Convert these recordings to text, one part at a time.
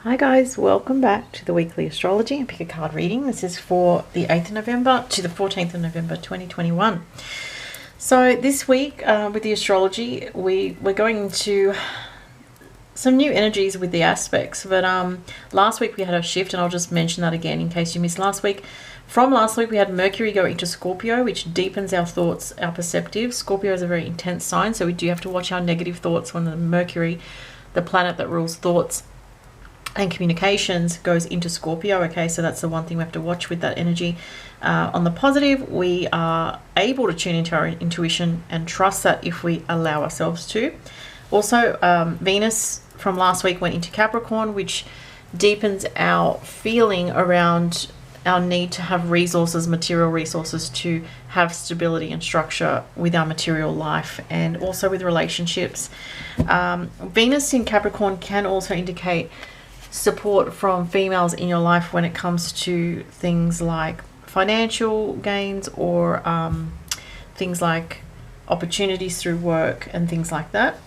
Hi guys, welcome back to the weekly astrology and pick a card reading. This is for the 8th of November to the 14th of November 2021. So this week with the astrology, we're going into some new energies with the aspects. But last week we had a shift, and I'll just mention that again in case you missed last week. From last week we had Mercury go into Scorpio, which deepens our thoughts, our perceptive. Scorpio is a very intense sign, so we do have to watch our negative thoughts when the Mercury, the planet that rules thoughts and communications, goes into Scorpio. Okay, so that's the one thing we have to watch with that energy. On the positive, we are able to tune into our intuition and trust that if we allow ourselves to. Also, Venus from last week went into Capricorn, which deepens our feeling around our need to have resources, material resources, to have stability and structure with our material life and also with relationships. Venus in Capricorn can also indicate support from females in your life when it comes to things like financial gains or things like opportunities through work and things like that.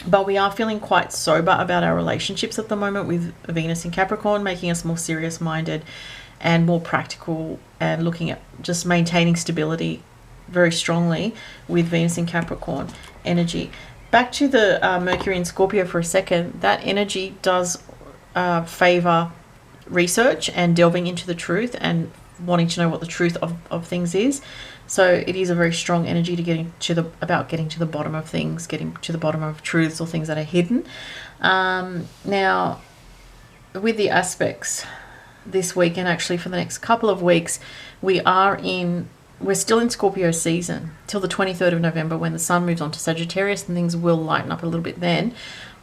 But we are feeling quite sober about our relationships at the moment with Venus in Capricorn, making us more serious minded and more practical, and looking at just maintaining stability very strongly with Venus in Capricorn energy. Back to the Mercury in Scorpio for a second. That energy does favor research and delving into the truth and wanting to know what the truth of things is. So it is a very strong energy to getting to the bottom of things, getting to the bottom of truths or things that are hidden. Now, with the aspects this week, and actually for the next couple of weeks, we're still in Scorpio season till the 23rd of November, when the sun moves on to Sagittarius, and things will lighten up a little bit then.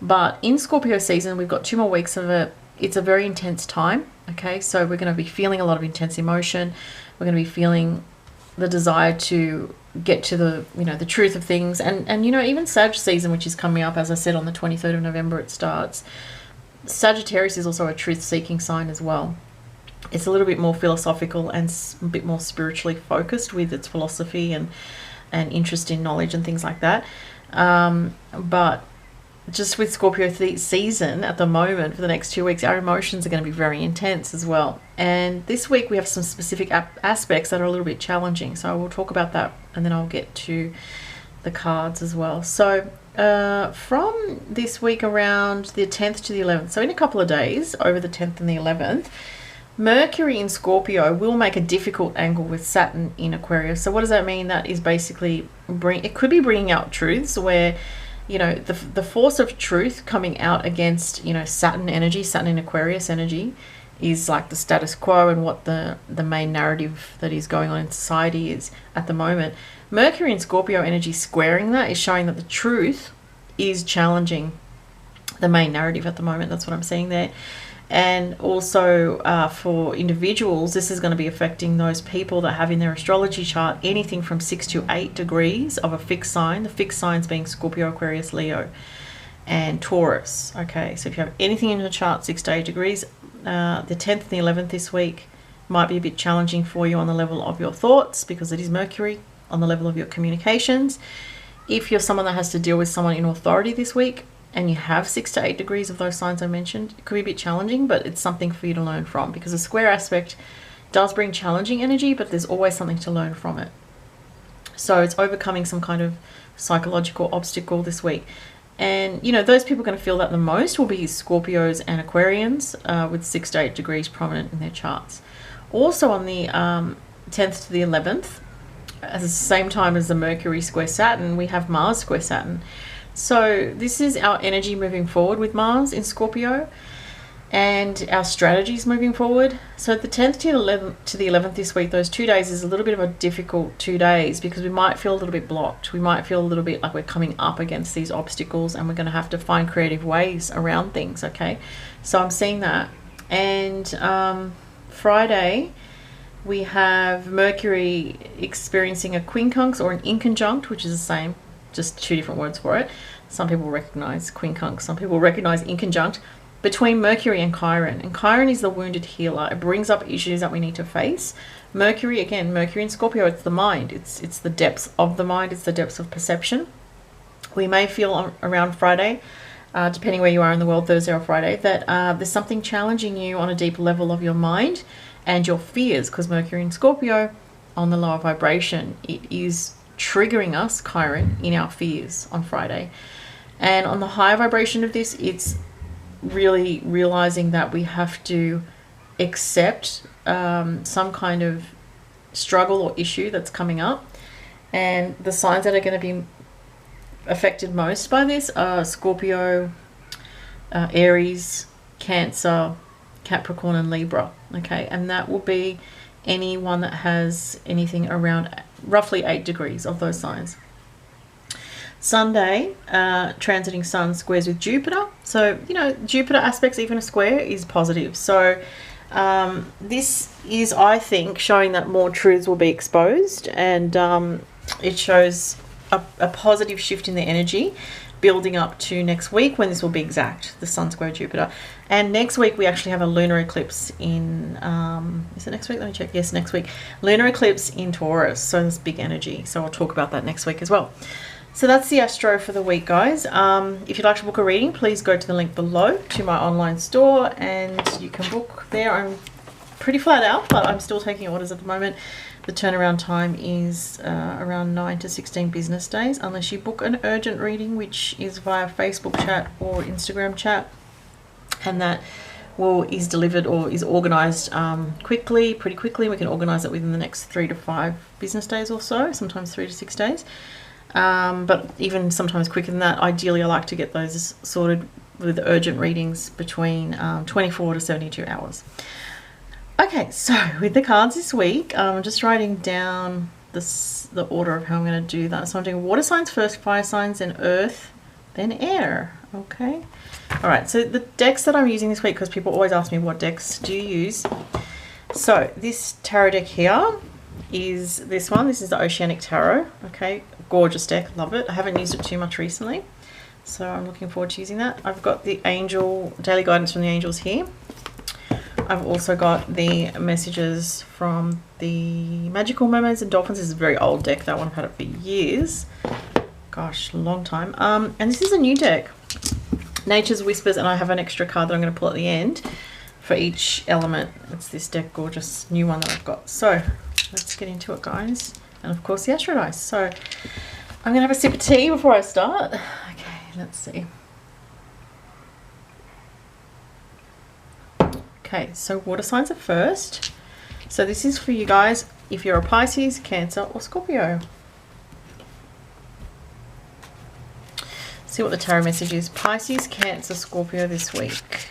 But in Scorpio season, we've got 2 more weeks of it. It's a very intense time. Okay, so we're going to be feeling a lot of intense emotion. We're going to be feeling the desire to get to the truth of things, and even Sag season, which is coming up, as I said, on the 23rd of November it starts. Sagittarius is also a truth-seeking sign as well. It's a little bit more philosophical and a bit more spiritually focused with its philosophy and interest in knowledge and things like that. But just with Scorpio season at the moment, for the next 2 weeks, our emotions are going to be very intense as well. And this week we have some specific aspects that are a little bit challenging. So I will talk about that, and then I'll get to the cards as well. So from this week around the 10th to the 11th, so in a couple of days, over the 10th and the 11th, Mercury in Scorpio will make a difficult angle with Saturn in Aquarius. So what does that mean? That is basically it could be bringing out truths where, the force of truth coming out against, Saturn energy, Saturn in Aquarius energy, is like the status quo and what the main narrative that is going on in society is at the moment. Mercury in Scorpio energy squaring that is showing that the truth is challenging the main narrative at the moment. That's what I'm seeing there. And also for individuals, this is going to be affecting those people that have in their astrology chart anything from 6 to 8 degrees of a fixed sign. The fixed signs being Scorpio, Aquarius, Leo, and Taurus. Okay, so if you have anything in your chart 6 to 8 degrees, the 10th and the 11th this week might be a bit challenging for you on the level of your thoughts, because it is Mercury, on the level of your communications. If you're someone that has to deal with someone in authority this week, and you have 6 to 8 degrees of those signs I mentioned, it could be a bit challenging, but it's something for you to learn from, because a square aspect does bring challenging energy, but there's always something to learn from it. So it's overcoming some kind of psychological obstacle this week. And, those people are going to feel that the most will be Scorpios and Aquarians with 6 to 8 degrees prominent in their charts. Also on the 10th to the 11th, at the same time as the Mercury square Saturn, we have Mars square Saturn. So this is our energy moving forward with Mars in Scorpio, and our strategies moving forward. So at the 10th to the 11th this week, those 2 days is a little bit of a difficult 2 days, because we might feel a little bit blocked. We might feel a little bit like we're coming up against these obstacles, and we're going to have to find creative ways around things. Okay, so I'm seeing that. And Friday, we have Mercury experiencing a quincunx or an inconjunct, which is the same, just 2 different words for it. Some people recognize quincunx, some people recognize inconjunct, between Mercury and Chiron. And Chiron is the wounded healer. It brings up issues that we need to face. Mercury, again, Mercury in Scorpio, it's the mind. It's the depths of the mind. It's the depths of perception. We may feel around Friday depending where you are in the world, Thursday or Friday, that there's something challenging you on a deeper level of your mind and your fears, because Mercury in Scorpio on the lower vibration, it is triggering us, Chiron, in our fears on Friday. And on the higher vibration of this, it's really realizing that we have to accept some kind of struggle or issue that's coming up. And the signs that are going to be affected most by this are Scorpio, Aries, Cancer, Capricorn and Libra. Okay, and that will be anyone that has anything around roughly 8 degrees of those signs. Sunday, transiting Sun squares with Jupiter. So, you know, Jupiter aspects, even a square, is positive. So this is, I think, showing that more truths will be exposed, and it shows a positive shift in the energy building up to next week, when this will be exact, the Sun square Jupiter. And next week we actually have a lunar eclipse in, is it next week? Let me check. Yes, next week. Lunar eclipse in Taurus, so there's big energy. So I'll talk about that next week as well. So that's the astro for the week, guys. If you'd like to book a reading, please go to the link below to my online store, and you can book there. I'm pretty flat out, but I'm still taking orders at the moment. The turnaround time is around 9 to 16 business days, unless you book an urgent reading, which is via Facebook chat or Instagram chat, and that is delivered or is organized pretty quickly. We can organize it within the next 3 to 5 business days or so, sometimes 3 to 6 days. But even sometimes quicker than that. Ideally, I like to get those sorted with urgent readings between 24 to 72 hours. Okay, so with the cards this week, I'm just writing down the order of how I'm going to do that. So I'm doing water signs first, fire signs, then earth, then air. Okay. All right, so the decks that I'm using this week, because people always ask me what decks do you use. So this tarot deck here is this one. This is the Oceanic Tarot. Okay, gorgeous deck, love it. I haven't used it too much recently, so I'm looking forward to using that. I've got the angel daily guidance from the angels here. I've also got the messages from the Magical Mermaids and Dolphins. This is a very old deck, that one. I've had it for years. Gosh, a long time. And this is a new deck, Nature's Whispers, and I have an extra card that I'm going to pull at the end for each element. It's this deck, gorgeous new one that I've got. So let's get into it, guys. And of course the Astro Dice. So I'm going to have a sip of tea before I start. Okay, let's see. Okay, so water signs are first. So this is for you guys if you're a Pisces, Cancer or Scorpio. See what the tarot message is. Pisces, Cancer, Scorpio this week.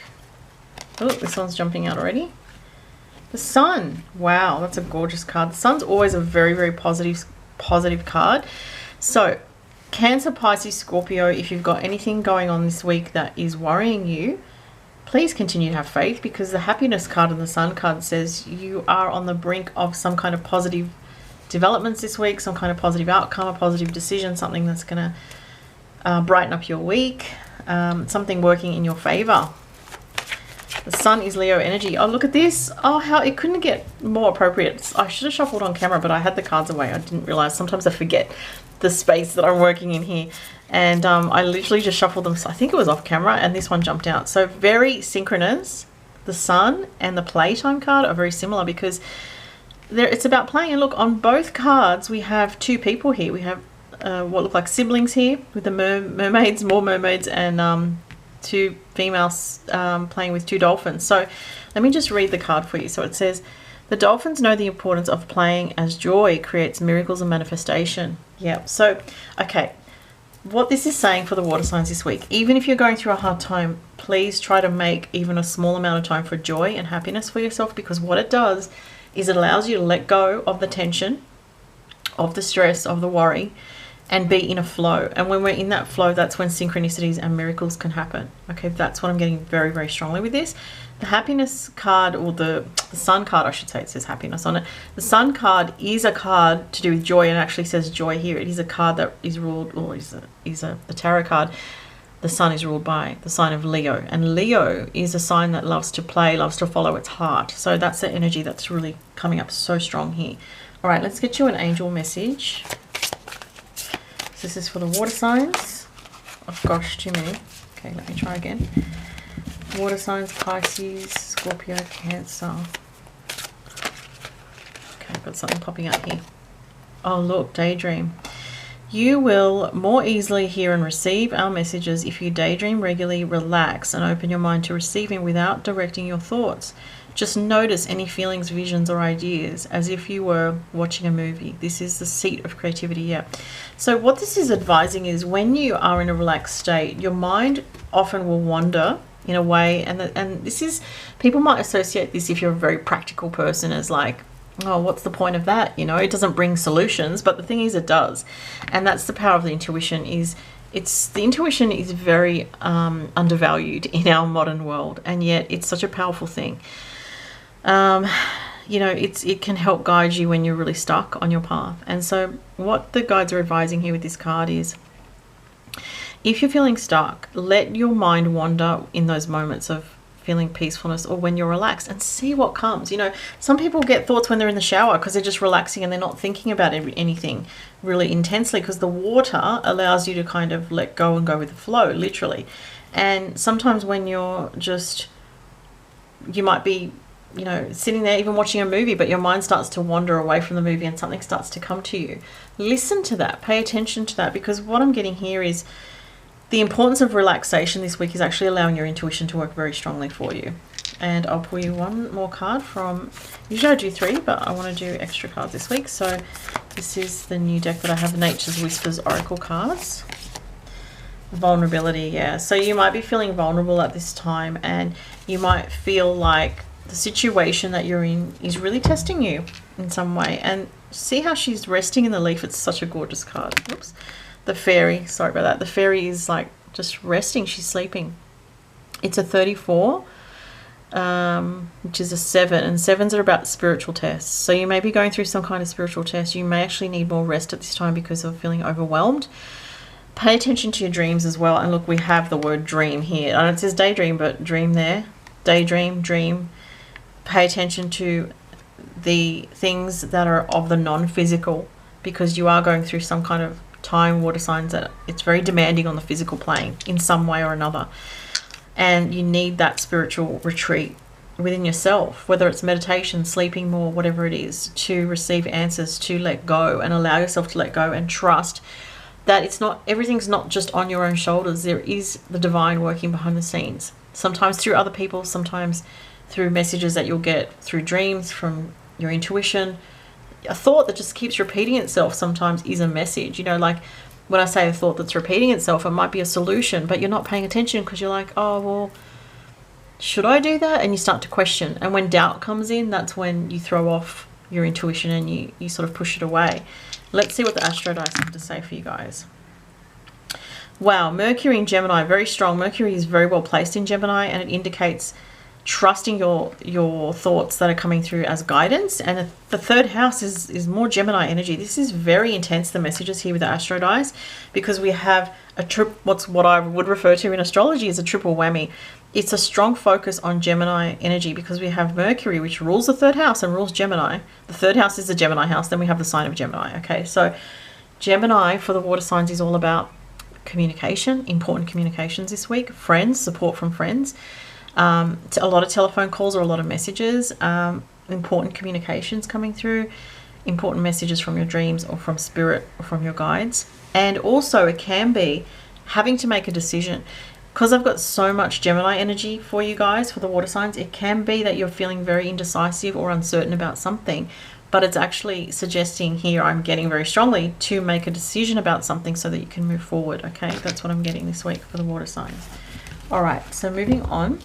Oh, this one's jumping out already. The Sun. Wow, that's a gorgeous card. The Sun's always a very, very positive card. So Cancer, Pisces, Scorpio, if you've got anything going on this week that is worrying you, please continue to have faith, because the happiness card and the Sun card says you are on the brink of some kind of positive developments this week, some kind of positive outcome, a positive decision, something that's going to brighten up your week, something working in your favor. The Sun is Leo energy. Oh, look at this. Oh, how it couldn't get more appropriate. I should have shuffled on camera, but I had the cards away. I didn't realize. Sometimes I forget the space that I'm working in here. And I literally just shuffled them. So I think it was off camera, and this one jumped out. So very synchronous. The Sun and the Playtime card are very similar, because it's about playing. And look, on both cards, we have 2 people here. We have what look like siblings here with the mermaids, more mermaids, and 2 females playing with 2 dolphins. So let me just read the card for you. So it says, the dolphins know the importance of playing, as joy creates miracles and manifestation. Yeah. So, okay. What this is saying for the water signs this week, even if you're going through a hard time, please try to make even a small amount of time for joy and happiness for yourself, because what it does is it allows you to let go of the tension, of the stress, of the worry, and be in a flow. And when we're in that flow, that's when synchronicities and miracles can happen. Okay, that's what I'm getting very, very strongly with this. The happiness card, or the Sun card, I should say, it says happiness on it. The Sun card is a card to do with joy, and it actually says joy here. It is a card that is ruled, or is a tarot card. The Sun is ruled by the sign of Leo, and Leo is a sign that loves to play, loves to follow its heart. So that's the energy that's really coming up so strong here. All right, let's get you an angel message. So this is for the water signs. Oh gosh, too many. Okay, let me try again. Water signs, Pisces, Scorpio, Cancer. Okay, I've got something popping up here. Oh, look, daydream. You will more easily hear and receive our messages if you daydream regularly, relax, and open your mind to receiving without directing your thoughts. Just notice any feelings, visions, or ideas as if you were watching a movie. This is the seat of creativity, yeah. So what this is advising is when you are in a relaxed state, your mind often will wander in a way, and this is, people might associate this, if you're a very practical person, as like, oh, what's the point of that? You know, it doesn't bring solutions, but the thing is, it does. And that's the power of the intuition. The intuition is very undervalued in our modern world, and yet it's such a powerful thing. You know, it can help guide you when you're really stuck on your path. And so what the guides are advising here with this card is, if you're feeling stuck, let your mind wander in those moments of feeling peacefulness, or when you're relaxed, and see what comes. You know, some people get thoughts when they're in the shower because they're just relaxing and they're not thinking about anything really intensely, because the water allows you to kind of let go and go with the flow, literally. And sometimes when you're just, you might be, you know, sitting there even watching a movie, but your mind starts to wander away from the movie and something starts to come to you. Listen to that, pay attention to that, because what I'm getting here is the importance of relaxation this week is actually allowing your intuition to work very strongly for you. And I'll pull you one more card from, usually I do 3, but I want to do extra cards this week. So this is the new deck that I have, Nature's Whispers Oracle cards. Vulnerability, yeah. So you might be feeling vulnerable at this time, and you might feel like the situation that you're in is really testing you in some way. And see how she's resting in the leaf. It's such a gorgeous card. Oops. The fairy, sorry about that. The fairy is like just resting. She's sleeping. It's a 34, which is a 7, and 7s are about spiritual tests. So you may be going through some kind of spiritual test. You may actually need more rest at this time because of feeling overwhelmed. Pay attention to your dreams as well. And look, we have the word dream here. I know it says daydream, but dream there. Daydream, dream. Pay attention to the things that are of the non-physical, because you are going through some kind of time, water signs, that it's very demanding on the physical plane in some way or another, and you need that spiritual retreat within yourself, whether it's meditation, sleeping more, whatever it is, to receive answers, to let go and allow yourself to let go and trust that it's not, everything's not just on your own shoulders. There is the divine working behind the scenes, sometimes through other people, sometimes through messages that you'll get through dreams, from your intuition. A thought that just keeps repeating itself sometimes is a message. You know, like when I say a thought that's repeating itself, it might be a solution, but you're not paying attention because you're like, oh, well, should I do that? And you start to question. And when doubt comes in, that's when you throw off your intuition and you sort of push it away. Let's see what the Astro Dice have to say for you guys. Wow, Mercury in Gemini, very strong. Mercury is very well placed in Gemini, and it indicates trusting your thoughts that are coming through as guidance. And the 3rd house is more Gemini energy. This is very intense, the messages here with the Astro Dice, because we have what I would refer to in astrology as a triple whammy. It's a strong focus on Gemini energy, because we have Mercury, which rules the 3rd house and rules Gemini. The 3rd house is the Gemini house. Then we have the sign of Gemini. Okay, so Gemini for the water signs is all about communication, important communications this week, friends, support from friends. A lot of telephone calls or a lot of messages, important communications coming through, important messages from your dreams or from spirit or from your guides. And also it can be having to make a decision, because I've got so much Gemini energy for you guys, for the water signs. It can be that you're feeling very indecisive or uncertain about something, but it's actually suggesting here, I'm getting very strongly, to make a decision about something so that you can move forward. Okay, that's what I'm getting this week for the water signs. All right, so moving on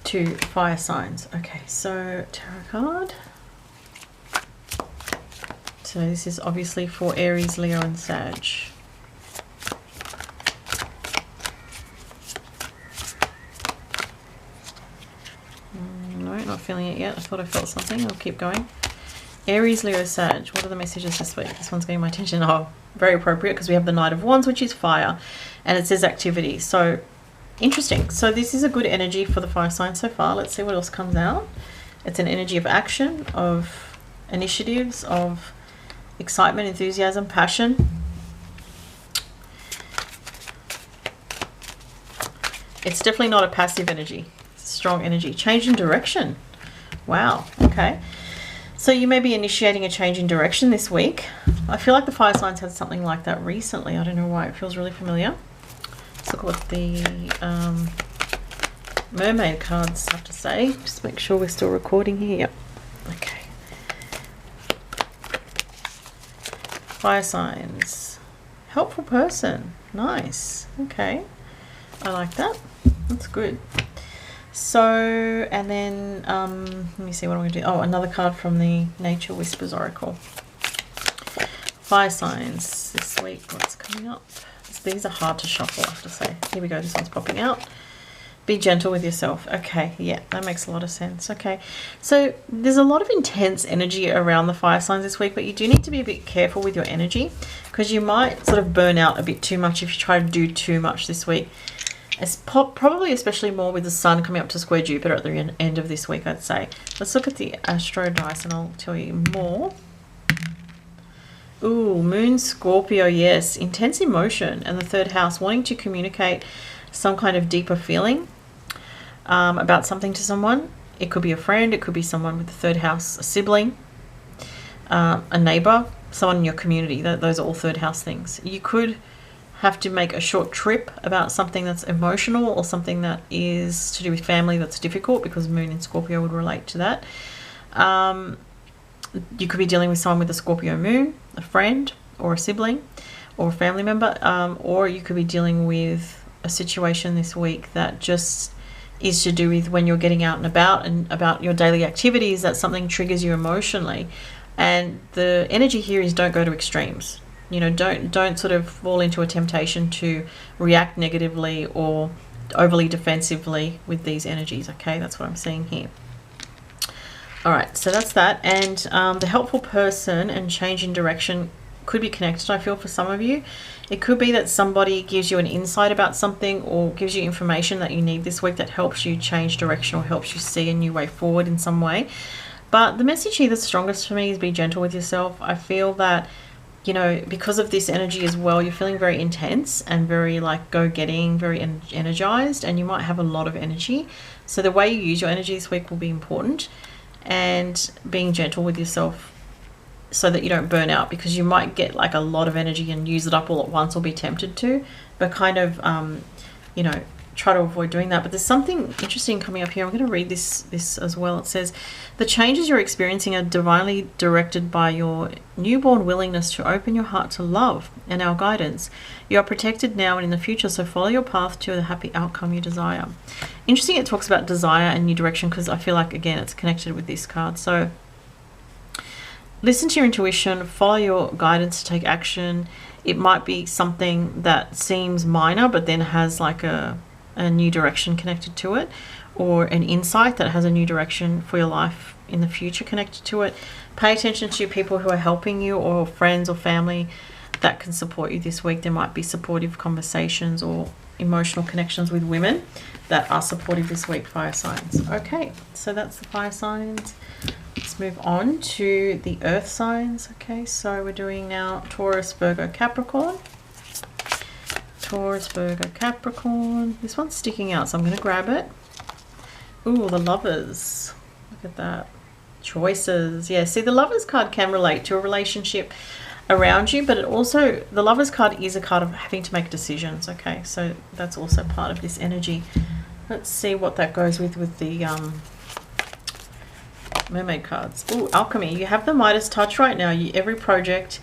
to fire signs. Okay, so tarot card. So this is obviously for Aries, Leo and Sag. No, not feeling it yet. I thought I felt something. I'll keep going. Aries, Leo, Sag. What are the messages this week? This one's getting my attention. Oh, very appropriate, because we have the Knight of Wands, which is fire, and it says activity. So interesting. So this is a good energy for the fire sign so far. Let's see what else comes out. It's an energy of action, of initiatives, of excitement, enthusiasm, passion. It's definitely not a passive energy. It's a strong energy. Change in direction. Wow. Okay. So you may be initiating a change in direction this week. I feel like the fire signs had something like that recently. I don't know why. It feels really familiar. Let's look at what the mermaid cards have to say. Just make sure we're still recording here. Yep. Okay. Fire signs. Helpful person. Nice. Okay. I like that. That's good. So, and then, let me see what I'm going to do. Oh, another card from the Nature Whispers Oracle. Fire signs this week. What's coming up? These are hard to shuffle, I have to say. Here we go. This one's popping out. Be gentle with yourself. Okay, yeah, that makes a lot of sense. Okay, so there's a lot of intense energy around the fire signs this week, but you do need to be a bit careful with your energy because you might sort of burn out a bit too much if you try to do too much this week. It's probably especially more with the sun coming up to square Jupiter at the end of this week, I'd say. Let's look at the Astro dice and I'll tell you more. Ooh, Moon Scorpio, yes. Intense emotion and the third house, wanting to communicate some kind of deeper feeling about something to someone. It could be a friend, it could be someone with the third house, a sibling, a neighbor, someone in your community. Those are all third house things. You could have to make a short trip about something that's emotional or something that is to do with family that's difficult, because Moon in Scorpio would relate to that. You could be dealing with someone with a Scorpio moon, a friend or a sibling or a family member, or you could be dealing with a situation this week that just is to do with when you're getting out and about your daily activities, that something triggers you emotionally. And the energy here is don't go to extremes. You know, don't sort of fall into a temptation to react negatively or overly defensively with these energies. Okay, that's what I'm seeing here. All right, so that's that. And the helpful person and change in direction could be connected, I feel, for some of you. It could be that somebody gives you an insight about something or gives you information that you need this week that helps you change direction or helps you see a new way forward in some way. But the message here that's strongest for me is be gentle with yourself. I feel that, you know, because of this energy as well, you're feeling very intense and very like go-getting, very energized, and you might have a lot of energy. So the way you use your energy this week will be important, and being gentle with yourself so that you don't burn out, because you might get like a lot of energy and use it up all at once or be tempted to, but kind of, you know, try to avoid doing that. But there's something interesting coming up here. I'm going to read this as well. It says, the changes you're experiencing are divinely directed by your newborn willingness to open your heart to love and our guidance. You are protected now and in the future, so follow your path to the happy outcome you desire. Interesting, it talks about desire and new direction, because I feel like, again, it's connected with this card. So listen to your intuition, follow your guidance to take action. It might be something that seems minor but then has like a new direction connected to it, or an insight that has a new direction for your life in the future connected to it. Pay attention to people who are helping you, or friends or family that can support you this week. There might be supportive conversations or emotional connections with women that are supportive this week, fire signs. Okay, so that's the fire signs. Let's move on to the earth signs. Okay, so we're doing now Taurus, Virgo, Capricorn. Taurus, Virgo, Capricorn. This one's sticking out, so I'm going to grab it. Ooh, the Lovers. Look at that. Choices. Yeah, see, the Lovers card can relate to a relationship around you, but it also, the Lovers card is a card of having to make decisions. Okay, so that's also part of this energy. Let's see what that goes with the mermaid cards. Ooh, alchemy. You have the Midas touch right now. Every project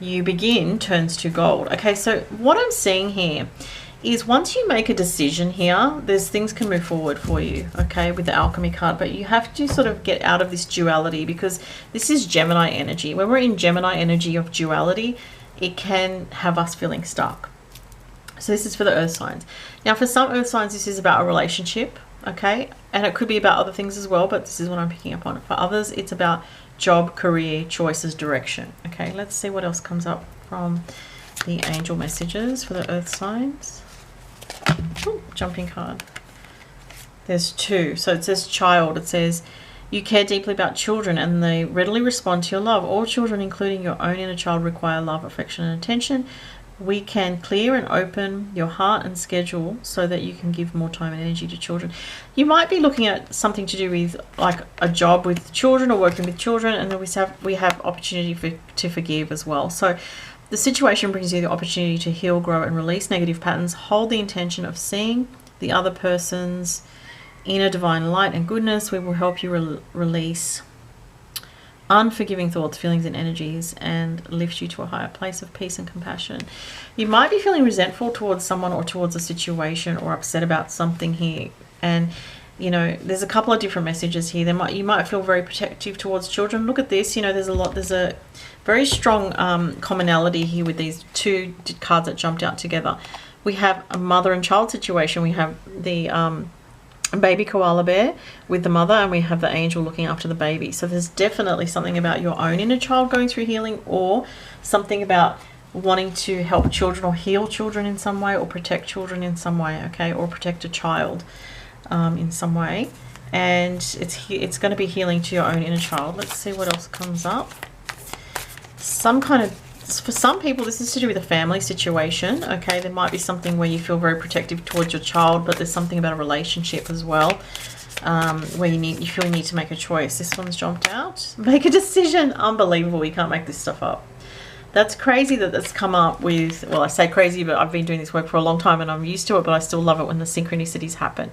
you begin turns to gold. Okay, so what I'm seeing here is once you make a decision here, there's things can move forward for you, okay, with the alchemy card, but you have to sort of get out of this duality, because this is Gemini energy. When we're in Gemini energy of duality, it can have us feeling stuck. So this is for the earth signs. Now for some earth signs, this is about a relationship, okay, and it could be about other things as well, but this is what I'm picking up on. For others, it's about job, career, choices, direction. Okay, let's see what else comes up from the angel messages for the earth signs. Ooh, jumping card. There's two. So it says child. It says you care deeply about children and they readily respond to your love. All children, including your own inner child, require love, affection and attention. we can clear and open your heart and schedule so that you can give more time and energy to children. You might be looking at something to do with like a job with children or working with children, and then we have opportunity to forgive as well. So the situation brings you the opportunity to heal, grow, and release negative patterns. Hold the intention of seeing the other person's inner divine light and goodness. We will help you release unforgiving thoughts, feelings, and energies, and lift you to a higher place of peace and compassion. You might be feeling resentful towards someone or towards a situation, or upset about something here. And you know, there's a couple of different messages here. You might feel very protective towards children. Look at this. You know, there's a very strong commonality here with these two cards that jumped out together. We have a mother and child situation. We have the baby koala bear with the mother, and we have the angel looking after the baby. So there's definitely something about your own inner child going through healing, or something about wanting to help children or heal children in some way, or protect children in some way, okay, or protect a child in some way. And it's going to be healing to your own inner child. Let's see what else comes up. For some people, this is to do with a family situation, okay? There might be something where you feel very protective towards your child, but there's something about a relationship as well, where you feel you need to make a choice. This one's jumped out. Make a decision. Unbelievable. You can't make this stuff up. That's crazy that that's come up with, well, I say crazy, but I've been doing this work for a long time and I'm used to it, but I still love it when the synchronicities happen.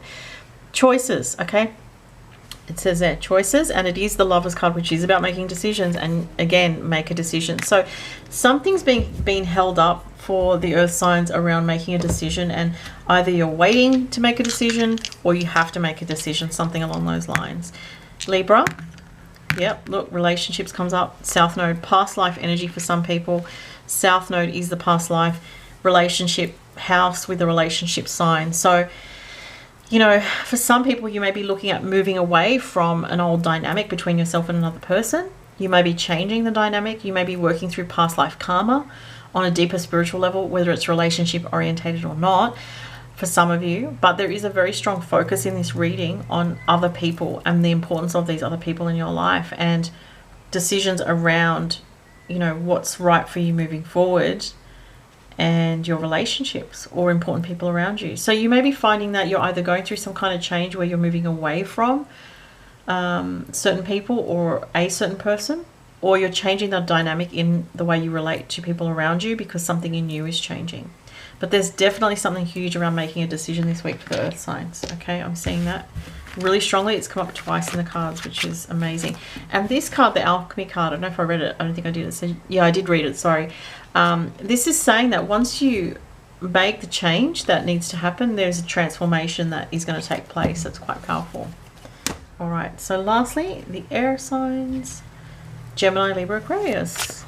Choices, okay? It says there, choices, and it is the Lover's card, which is about making decisions, and again, make a decision. So something's being held up for the earth signs around making a decision, and either you're waiting to make a decision or you have to make a decision, something along those lines. Libra, yep, look, relationships comes up. South Node, past life energy for some people. South Node is the past life relationship house with a relationship sign. So, you know, for some people, you may be looking at moving away from an old dynamic between yourself and another person. You may be changing the dynamic. You may be working through past life karma on a deeper spiritual level, whether it's relationship orientated or not, for some of you. But there is a very strong focus in this reading on other people and the importance of these other people in your life, and decisions around, you know, what's right for you moving forward, and your relationships or important people around you. So you may be finding that you're either going through some kind of change where you're moving away from certain people or a certain person, or you're changing the dynamic in the way you relate to people around you because something in you is changing. But there's definitely something huge around making a decision this week for the earth signs, okay? I'm seeing that really strongly. It's come up twice in the cards, which is amazing. And this card, the alchemy card, I don't know if I read it. I don't think I did. It said, yeah, I did read it, sorry. This is saying that once you make the change that needs to happen, there's a transformation that is going to take place. That's quite powerful. All right, so lastly, the air signs. Gemini, Libra, Aquarius.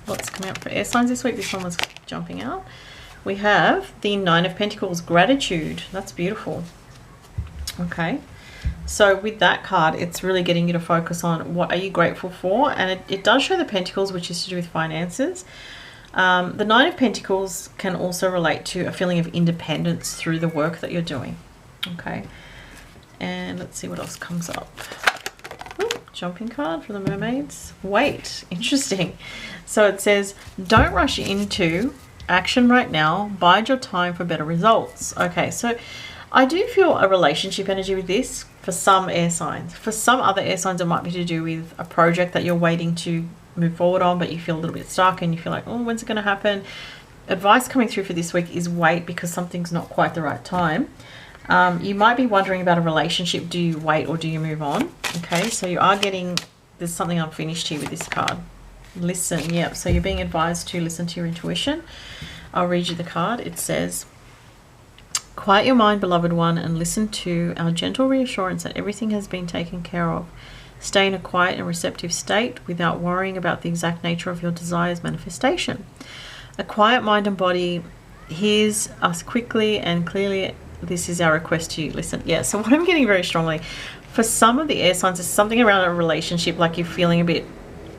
What's coming up for air signs this week? This one was jumping out. We have the Nine of Pentacles, gratitude. That's beautiful. Okay, so with that card, it's really getting you to focus on what are you grateful for, and it does show the Pentacles, which is to do with finances. The Nine of Pentacles can also relate to a feeling of independence through the work that you're doing. Okay, and let's see what else comes up. Ooh, jumping card for the mermaids. Wait, interesting. So it says, don't rush into action right now. Bide your time for better results. Okay, so I do feel a relationship energy with this for some air signs. For some other air signs, it might be to do with a project that you're waiting to move forward on, but you feel a little bit stuck and you feel like, oh, when's it going to happen? Advice coming through for this week is wait, because something's not quite the right time. You might be wondering about a relationship. Do you wait or do you move on? Okay, so you are getting, there's something unfinished here with this card. Listen, yeah, so you're being advised to listen to your intuition. I'll read you the card. It says, quiet your mind, beloved one, and listen to our gentle reassurance that everything has been taken care of. Stay in a quiet and receptive state without worrying about the exact nature of your desire's manifestation. A quiet mind and body hears us quickly and clearly. This is our request to you. Listen. Yeah, so what I'm getting very strongly, for some of the air signs, is something around a relationship, like you're feeling a bit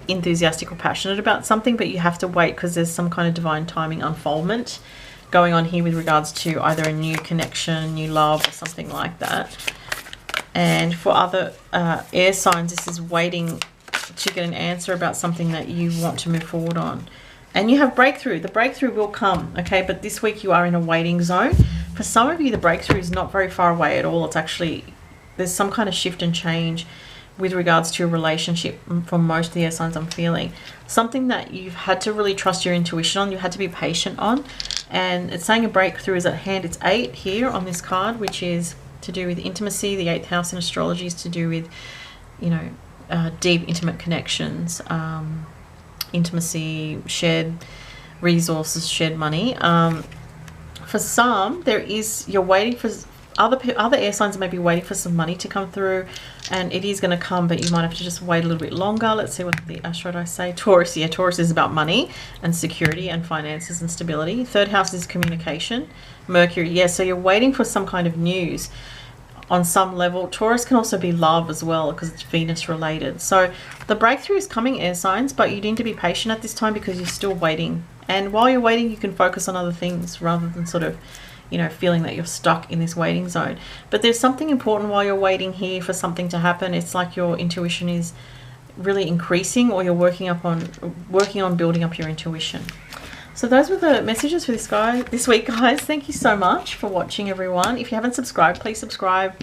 enthusiastic or passionate about something, but you have to wait because there's some kind of divine timing unfoldment going on here with regards to either a new connection, new love, or something like that. And for other air signs, this is waiting to get an answer about something that you want to move forward on. And you have breakthrough. The breakthrough will come, okay? But this week you are in a waiting zone. For some of you, the breakthrough is not very far away at all. It's actually, there's some kind of shift and change with regards to a relationship for most of the air signs I'm feeling. Something that you've had to really trust your intuition on, you had to be patient on. And it's saying a breakthrough is at hand. It's 8 here on this card, which is to do with intimacy. The 8th house in astrology is to do with, you know, deep, intimate connections, intimacy, shared resources, shared money. For some, you're waiting for other air signs may be waiting for some money to come through, and it is going to come, but you might have to just wait a little bit longer. Let's see what the Astro dice say. Taurus, yeah, Taurus is about money and security and finances and stability. 3rd house is communication. Mercury, yeah, so you're waiting for some kind of news on some level. Taurus can also be love as well because it's Venus related. So the breakthrough is coming, air signs, but you need to be patient at this time because you're still waiting. And while you're waiting, you can focus on other things rather than sort of, you know, feeling that you're stuck in this waiting zone. But there's something important while you're waiting here for something to happen. It's like your intuition is really increasing, or you're working on building up your intuition. So those were the messages for this week, guys. Thank you so much for watching, everyone. If you haven't subscribed, please subscribe.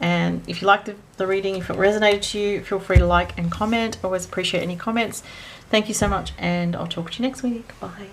And if you liked the reading, if it resonated to you, feel free to like and comment. Always appreciate any comments. Thank you so much, and I'll talk to you next week. Bye.